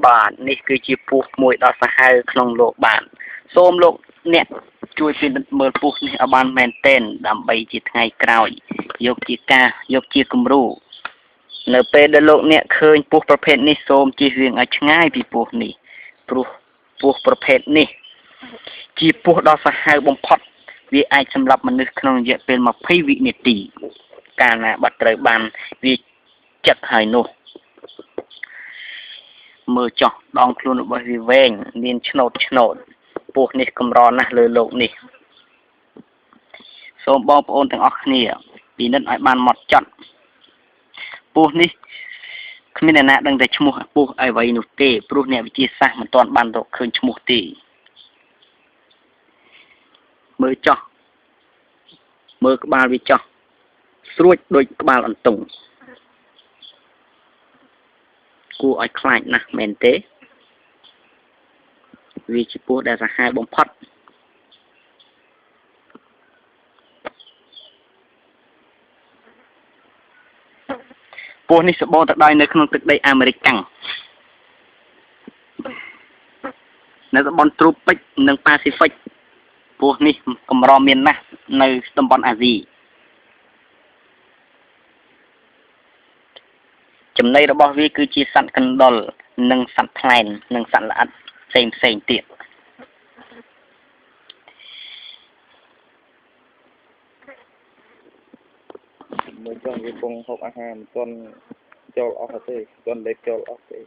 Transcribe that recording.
បាទនេះគឺជាពស់មួយដ៏សាហាវក្នុងលោកបាទសូមលោកអ្នកជួយពិនិត្យមើលពស់នេះឲ្យបានមែនទែនដើម្បីជាថ្ងៃក្រោយយកជាគំរូនៅពេលដែលលោកអ្នកឃើញពស់ប្រភេទនេះសូមជៀសវាងឲ្យឆ្ងាយពីពស់នេះព្រោះពស់ប្រភេទនេះជាពស់ដ៏សាហាវបំផុតវាអាចសម្លាប់មនុស្សក្នុងរយៈពេល20វិនាទីកាលណាបាត់ត្រូវបានវាចឹកហើយនោះមើលចោះដងខ្លួនរបស់វាវែងមានឆ្នោតពស់នេះកម្រណាស់លើโลกនេះសូមបងប្អូនទាំងអស់គ្នាពិនិត្យឲ្យបានហ្មត់ចត់ពស់នេះគ្មានអ្នកណាដឹងតែឈ្មោះពស់អ្វីនោះទេព្រោះអ្នកវិទ្យាសាស្ត្រមិនទាន់បានរកឃើញឈ្មោះទេមើលចោះមើលក្បាលវាចោះស្រួចដូចក្បាលអន្ទង់គួរឲ្យខ្លាចណាស់មែនទេវាជាពស់ដែលសាហាវបំផុតពស់នេះសម្បូរទៅដោយនៅក្នុងទឹកដីអាមេរិកកាំងនៅតំបន់ត្រូពិកនិងប៉ាស៊ីហ្វិកពស់នេះកម្រមានណាស់នៅតំបន់អាស៊ីចំណីរបស់វាគឺជាសត្វកណ្ដុរនិងសត្វថ្លែននិងសត្វល្អិតផ្សេងទៀតមើលចង់វាពងហូបអាហារមិនទាន់ចូលអស់ទេទាន់លេបចូលអស់ទេ